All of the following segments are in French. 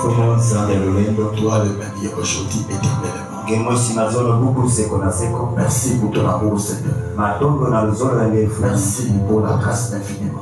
Toi le même hier, aujourd'hui, éternellement. Merci pour ton amour, Seigneur. Merci pour la grâce infiniment.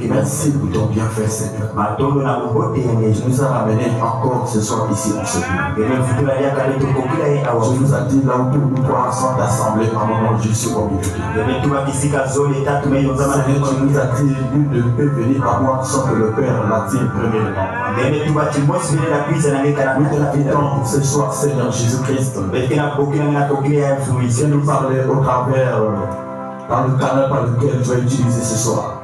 Merci pour ton bienfait, Seigneur. Tu nous as ramenés encore ce soir ici en ce lieu. Tu nous as dit là où tous nous trois sont assemblés par mon nom, je suis au milieu de nous. Seigneur, tu nous as dit, nul ne peut venir à moi sans que le Père l'attire premièrement. Nous te l'invitons ce soir, Seigneur Jésus-Christ. Viens nous parler au travers dans le canal par lequel tu as utilisé ce soir.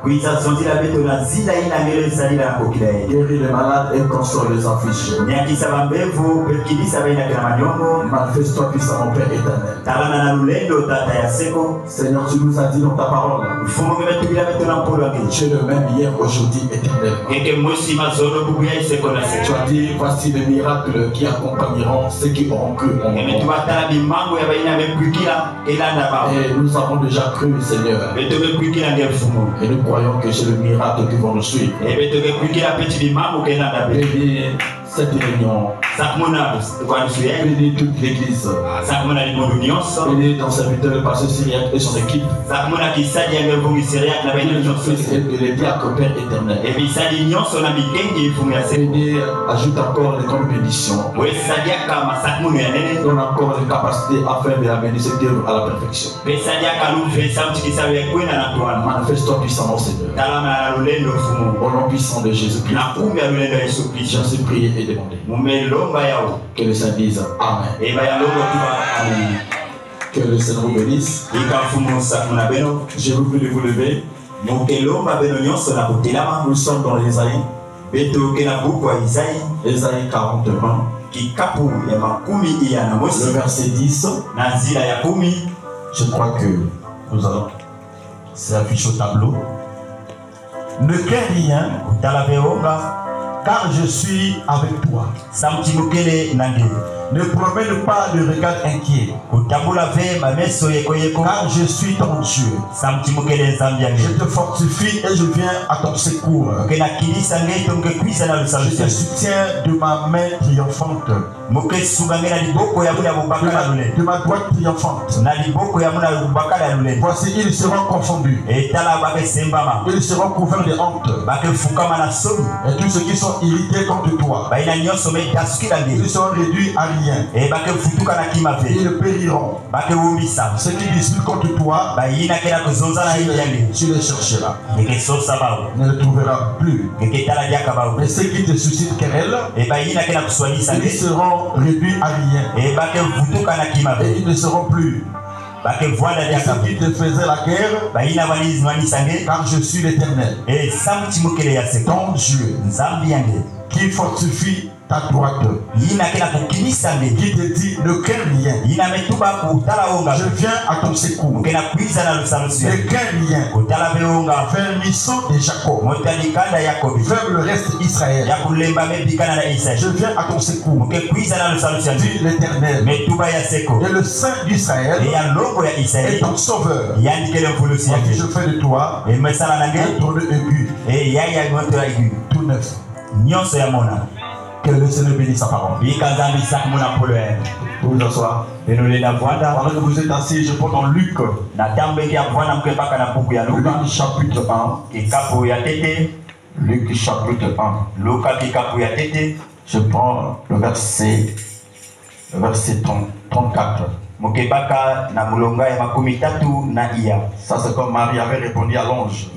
Guéris les malades et console les affiches. Manifeste-toi puissamment, Père éternel. Seigneur, tu nous as dit dans ta parole. Tu es le même hier, aujourd'hui, éternellement. Tu as dit, voici les miracles qui accompagneront ceux qui auront cru en moi. Et nous avons déjà cru, Seigneur. Et nous croyons que c'est le miracle qui va nous suivre. Cette réunion, bénis toute l'église, bénis ton serviteur, le pasteur Syriac et son équipe, et les diacres, Père éternel. Bénis, ajoute encore les grandes bénédictions, donne encore les capacités afin de amener cette œuvre à la perfection. Manifeste-toi puissamment, Seigneur. Au nom puissant de Jésus-Christ, j'en suis prié et demandé. Que le Seigneur dise Amen. Que le Seigneur vous bénisse. Je vous prie de vous lever. Nous sommes dans l'Ésaïe. Ésaïe 41. Le verset 10. Je crois que nous allons. C'est affiché au tableau. Ne crains rien, car je suis avec toi. Ne promène pas de regard inquiet, car je suis ton Dieu. Je te fortifie et je viens à ton secours. Je te soutiens de ma main triomphante, de ma droite triomphante. Voici, ils seront confondus. Ils seront couverts de honte. Et tous ceux qui sont irrités contre toi, ils seront réduits à rien. Ils périront. Ceux qui disputent contre toi, tu les chercheras. Ne les trouveras plus. Mais ceux qui te suscitent querelle, ils seront réduits à rien. Et ils ne seront plus. Et ceux qui te faisaient la guerre, car je suis l'Éternel, ton Dieu, qui fortifie ta droite, qui te dit ne crains rien, je viens à ton secours, ne crains rien, vers l'isson de Jacob, vers le reste d'Israël, je viens à ton secours, dit l'Éternel, et le Saint d'Israël est ton sauveur. Je fais de toi un trône aigu, tout neuf. Que le Seigneur bénisse sa parole. Vous vous asseoir. Pendant que vous êtes assis, je prends dans Luc. Luc chapitre 1. Luc chapitre 1. Je prends le verset 34. Ça c'est comme Marie avait répondu à l'ange.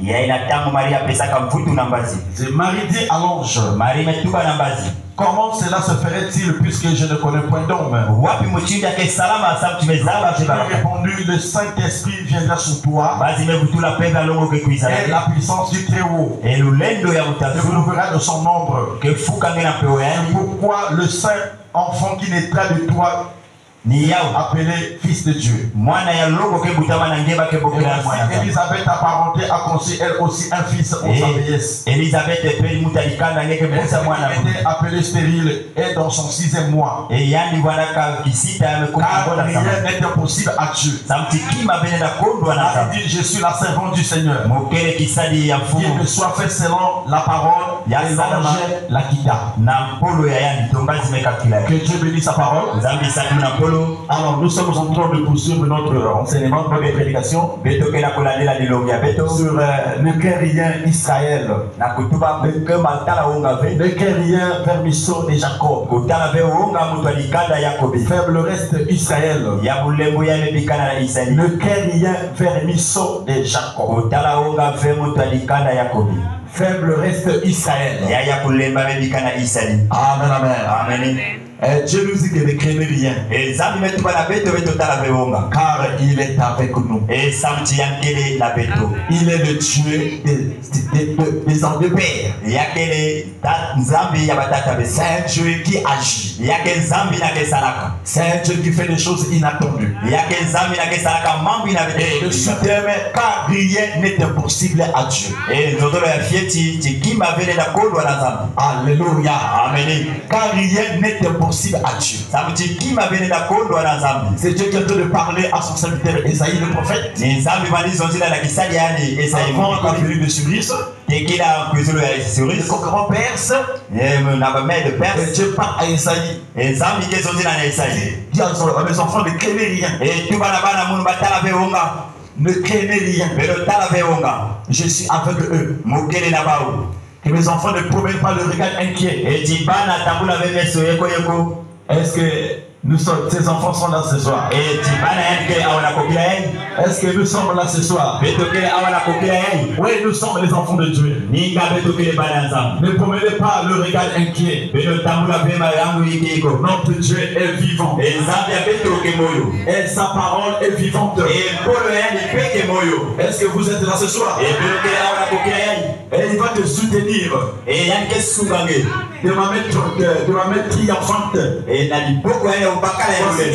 Marie dit à l'ange, comment cela se ferait-il puisque je ne connais point d'homme? Il a répondu, le Saint-Esprit viendra sur toi et la puissance du Très-Haut te relèvera de son ombre. Pourquoi le Saint enfant qui naîtra de toi appelé fils de Dieu. Élisabeth apparentée a conçu elle aussi un fils au sa vieillesse. Elisabeth était appelée stérile et dans son 6e mois. Car rien n'est impossible à Dieu. Elle dit, je suis la servante du Seigneur. Qu'il me soit fait selon la parole et l'ange la quitta. Que Dieu bénisse sa parole. Alors nous sommes en train de poursuivre notre enseignement, notre prédication sur le guerrier Israël. Le guerrier vermisseau de Jacob. Faible reste Israël. Le guerrier vermisseau de Jacob. Faible reste Israël. Amen, amen. Dieu nous dit que ne craignez rien. Car il est avec nous. Il est le Dieu des hommes de père. C'est un Dieu qui agit. C'est un Dieu qui fait des choses inattendues. Et le soutien, car rien n'est impossible à Dieu. Alléluia. Amen. Car rien n'est impossible à Dieu. C'est Dieu qui est en train de parler à son serviteur Esaïe le prophète. Avant la venue de Cyrus, le conquérant perse, Dieu parle à Esaïe. Dis à mes enfants ne craignez rien. Ne craignez rien. Je suis avec eux. Que mes enfants ne promènent pas le regard inquiet. Est-ce que ces enfants sont là ce soir? Est-ce que nous sommes là ce soir? Oui, nous sommes les enfants de Dieu. Ne promenez pas le regard inquiet. Notre Dieu est vivant. Et sa parole est vivante. Est-ce que vous êtes là ce soir? Et il va te soutenir. De ma mettre triomphante.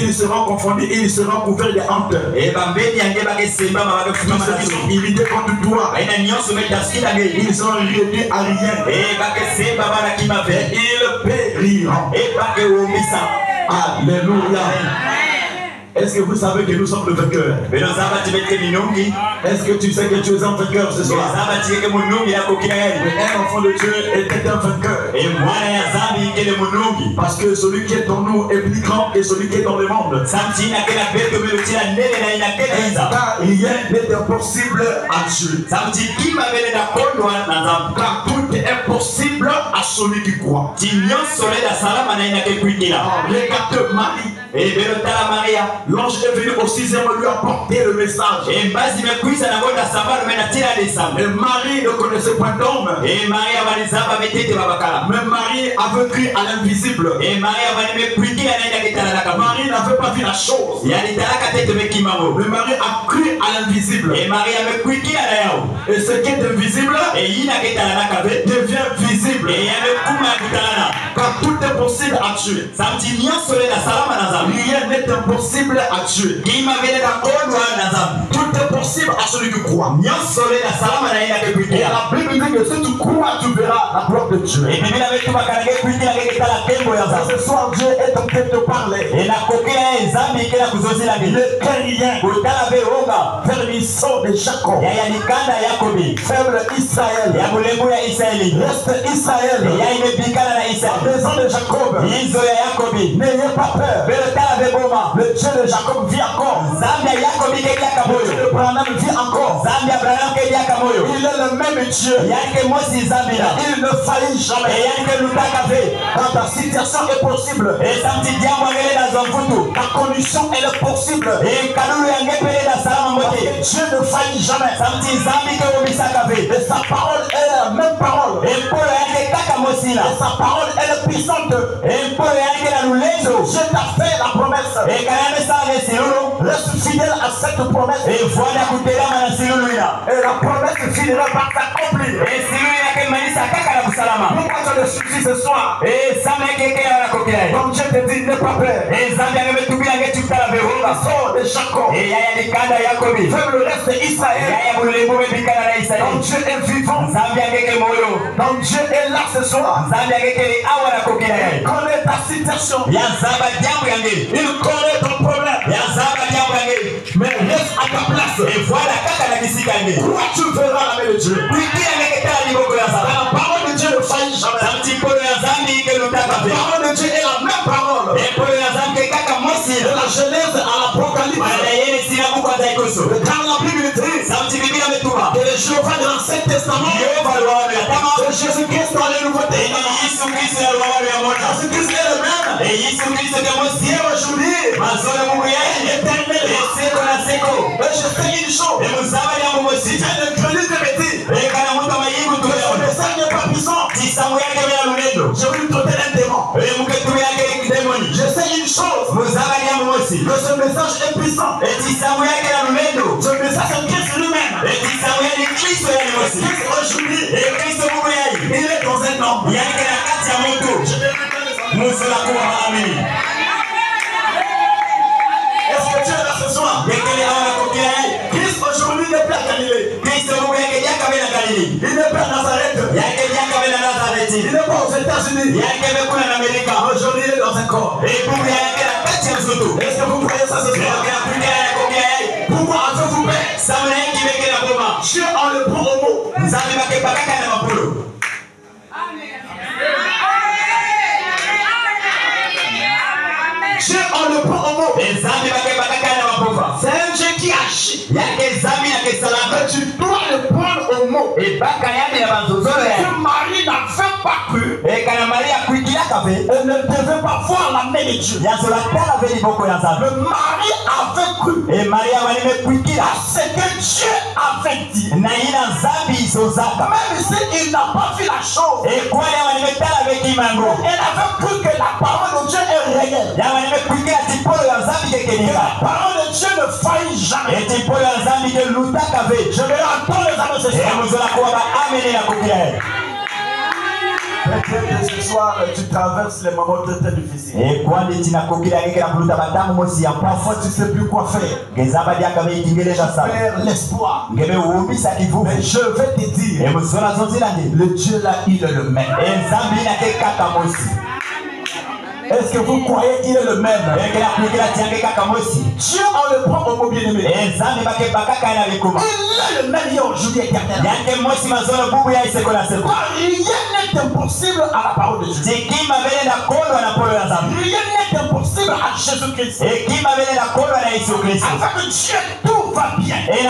Ils seront confondus, ils seront couverts de honte. Tous ceux qui sont imités contre toi, ils seront réduits à rien. Ils périront. Alléluia. Est-ce que vous savez que nous sommes le vainqueur? Est-ce que tu sais que tu es un vainqueur ce soir? Un enfant de Dieu était un vainqueur. Parce que celui qui est en nous est plus grand que celui qui est dans le monde. Car rien n'est impossible à Dieu. Car tout est possible à celui qui croit. Regarde Marie. L'ange est venu au 6e lui apporter le message. Et Marie ne connaissait pas d'homme. Mais Marie avait cru à l'invisible. Marie n'avait pas vu la chose. Mais Marie a cru à l'invisible. Et ce qui est invisible devient visible. Car tout est possible à Dieu. Rien n'est impossible à Dieu. Tout est possible à celui qui croit. Et la Bible dit que si tu crois, tu verras la gloire de Dieu. Ce soir, Dieu est en train de parler. Ne crains rien. Vermisseau de Jacob. Faible Israël. Reste Israël. La maison de Jacob. N'ayez pas peur. Le Dieu de Jacob vit encore. Le Dieu de Branham vit encore. Il est le même Dieu. Il ne faillit jamais. Quand ta situation est possible, ta condition elle est possible. Dieu ne faillit jamais. Et sa parole est la même parole. Et sa parole est puissante. Je t'ai fait la promesse. Reste fidèle à cette promesse. Et la promesse finira par s'accomplir. Pourquoi tu ne le souci ce soir. Comme Dieu te dit, n'aie pas peur. Sors de Jacob. Fais le reste d'Israël. Donc Dieu est vivant. Donc Dieu est là ce soir. Il connaît ta situation. Il connaît ton problème. Mais reste à ta place. Toi tu verras la main de Dieu. La parole de Dieu ne faillit jamais. La parole de Dieu est la même parole. De la Genèse à l'Apocalypse. Dans la Bible dit que le Jéhovah de l'Ancien Testament, de Jésus-Christ dans le Nouveau Testament, Jésus-Christ est le même. Hier aujourd'hui, éternel. Mais je sais une chose. Si tu as une chronique de bêtises, le message n'est pas puissant. Je vais lui donner un démon. Je sais une chose. Que ce message est puissant. Ce message est Christ lui-même. Christ aujourd'hui, il est dans un homme. Je vais lui donner ça. Est-ce que tu es là ce soir? Christ aujourd'hui n'est plus à Galilée. Il n'est pas à Nazareth. Il n'est pas aux États-Unis. Aujourd'hui il est dans un corps. Est-ce que vous croyez ça ce soir? Pourquoi avez-vous peur? Dieu en le prend au mot. Dieu en le prend au mot. C'est un Dieu qui agit. Mais tu dois le prendre au mot. Que Marie n'avait pas cru. Elle ne devait pas voir la main de Dieu. Le mari avait cru. À ce que Dieu avait dit. Même s'il n'a pas vu la chose. Elle avait cru que la parole de Dieu est réelle. La parole de Dieu ne faillit jamais. Je vais entendre les âmes ce peut-être ce soir tu traverses les moments très très difficiles. Parfois tu ne sais plus quoi faire. Tu perds l'espoir. Mais je vais te dire, le Dieu là il est le même. Est-ce que vous croyez qu'il est le même? Dieu en le prend au mot bien-aimé. Il est le même hier, aujourd'hui, éternellement. Rien n'est impossible à la parole de Dieu. Rien n'est impossible à Jésus-Christ. Avec Dieu, tout va bien. Il est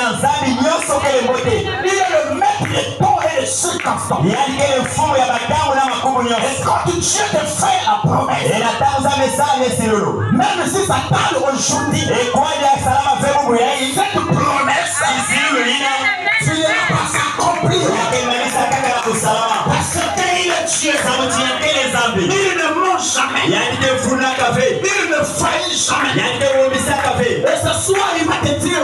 le maître des temps et des circonstances. Et quand Dieu te fait la promesse, même si ça parle aujourd'hui, cette promesse, tu ne l'as pas accomplie. Parce qu'il est Dieu. Il ne mange jamais. Il ne faillit jamais. Et ce soir, il va te dire,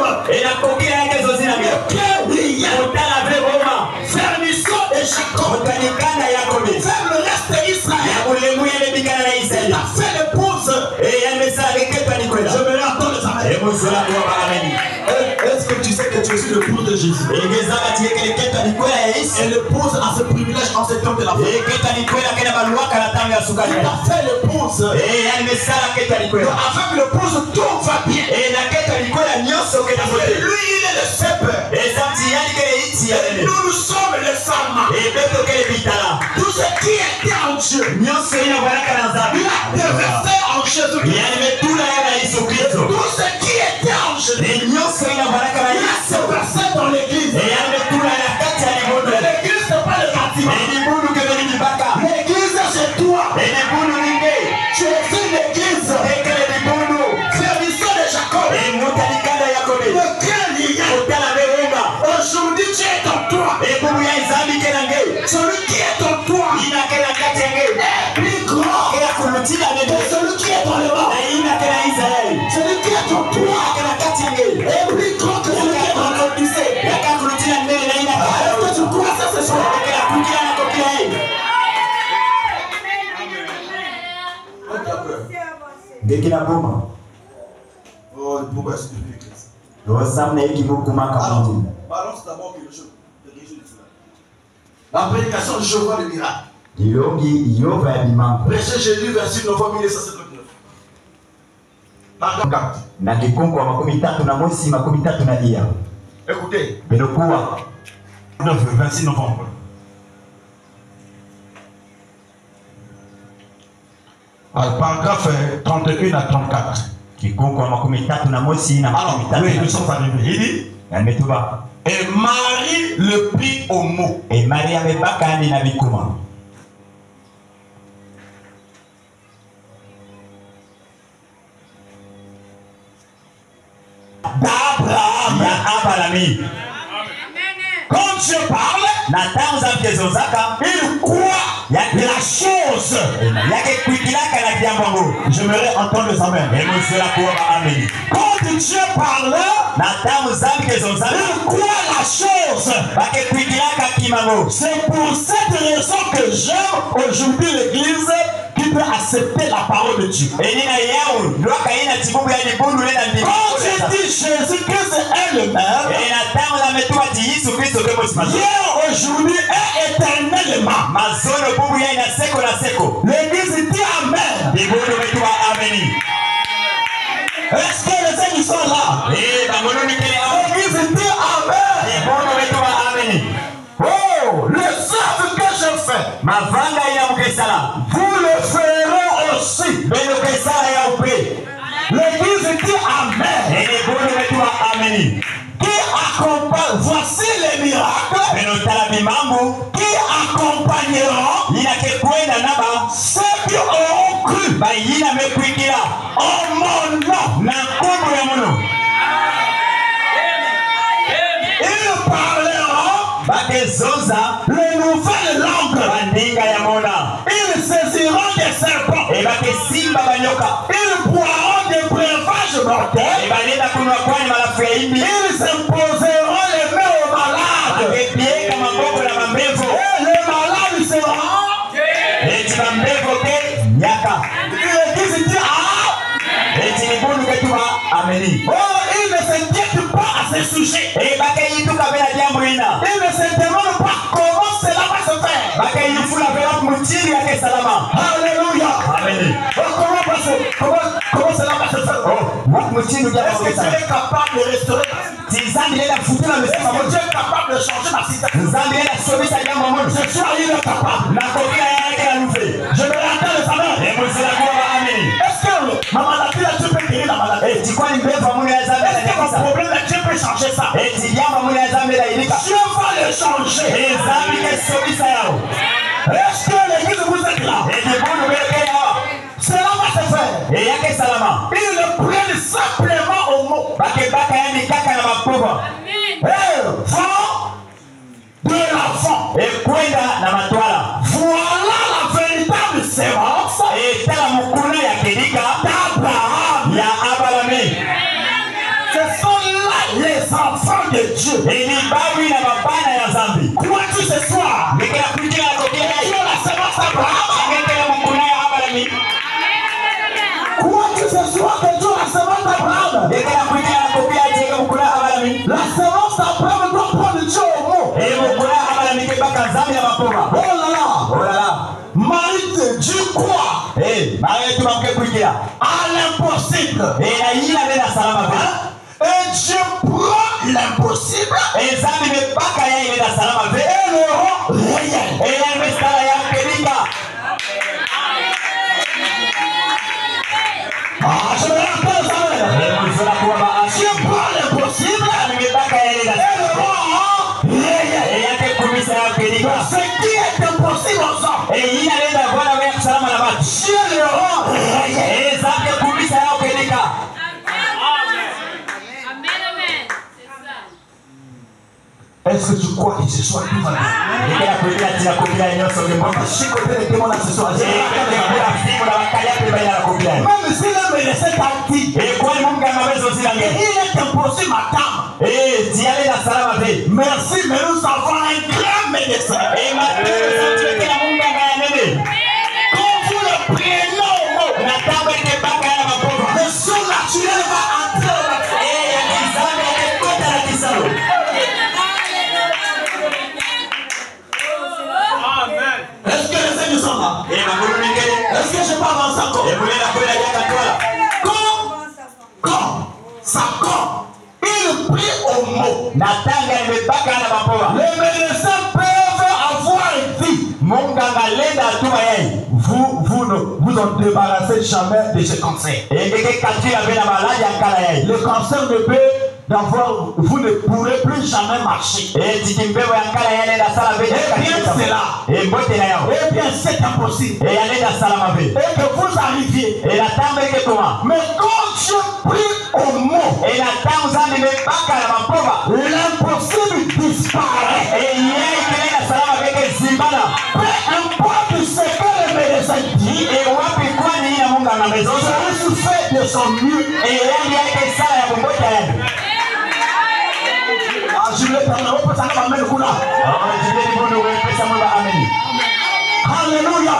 Fermisson de Jacob. Faire le reste d'Israël. Il a fait l'épouse. Je me l'attends les amènes. Est-ce que tu sais que tu es l'épouse de Jésus? Et l'épouse a ce privilège en ce temps de la vie. Il a fait l'épouse. Avec l'épouse, tout va bien. Lui, il est le cèpe. Nous sommes les salmons. Tout ce qui était en Dieu, il a déversé en Jésus. Tout ce qui était en Jésus, il a déversé dans l'église. L'église, ce n'est pas le bâtiment. L'église, c'est toi. Tu es une église. Fermisson de Jacob. Lequel il y a. Aujourd'hui, tu es en toi. Celui qui est en toi est plus grand que celui qui est dans le bas. Celui qui est en toi est plus grand que celui qui est dans l'Odyssée. Est-ce que tu crois ça ce soir? Gekina boma. Oh, pourquoi est-ce que tu fais ça? Rosamne eki mukumaka mungu. Balance d'abord quelque chose. La prédication de Jéhovah le miracle. Ilongi Yehova ya bimambo. Prêcher Jésus verset 9 1959. Pardon 4. Na kikongo wa 13 na mosi 13 na dia. Écoutez. Belokuwa 26 novembre. Paragraphe 31 à 34. Kikongo wa 13 na mosi na 13. Oui, nous sommes arrivés. Il dit. Et Marie le prit au mot. Et Marie amebaka andi na bikuma. D'Abraham. Quand Dieu parle, il croit la chose. J'aimerais entendre les amens. Quand Dieu parle, il croit la chose. C'est pour cette raison que j'aime aujourd'hui l'église qui peut accepter la parole de Dieu. Quand je dis Jésus-Christ est le même, hier, aujourd'hui et éternellement, l'église dit Amen. Est-ce que les amis sont là? L'église dit Amen. Oh, le savent que je fais, vous le ferez aussi. L'église dit Amen. Qui accompagne, voici les miracles qui accompagneront ceux qui auront cru en mon nom. Ils parleront les nouvelles langues. Ils saisiront des serpents. Ils boiront des breuvages mortels. Ils imposeront les mains aux malades. Et les malades seront. L'église dit oh, il ne s'inquiète pas à ce sujet. Il ne se demande pas comment cela va se faire. Alléluia. Comment cela va se faire? Est-ce que tu es capable de restaurer? Est-ce que Dieu est capable de changer ma situation? Ce soir, il est capable. Je vais entendre les amens. Est-ce que ma maladie, là, tu peux guérir la maladie? Est-ce que mon problème, là, Dieu peut changer ça? Dieu va le changer. Est-ce que l'église vous est là? Cela va se faire. Ils le prennent simplement au mot. De l'enfant. Voilà la véritable sémence d'Abraham. Ce sont là les enfants de Dieu. Crois-tu ce soir que tu es la sémence d'Abraham? Crois-tu ce soir que tu es la sémence d'Abraham? La sémence d'Abraham doit prendre Dieu au mot. Oh là là. Marie de Dieu croit à l'impossible. Et Dieu prend l'impossible et le rend réel. Je me rappelle ça. Dieu prend l'impossible et le rend réel. Ce qui est impossible aux hommes, Dieu le rend réel. Est-ce que tu crois que ce soit tout va bien? Même si le médecin t'a dit, il est impossible, madame. Merci, mais nous avons un grand médecin. Quand vous le prenez au mot, Est-ce que je peux avancer encore? Quand il prie au mot, les médecins peuvent avoir dit, vous en débarrassez jamais de ce cancer. Le cancer ne peut d'avoir, vous ne pourrez plus jamais marcher. Et bien cela, et bien c'est impossible. Et que vous arriviez. Mais quand je prie au mot, l'impossible disparaît. Peu importe ce que le médecin dit, Jésus fait de son mieux. Je voulais parler. Alléluia.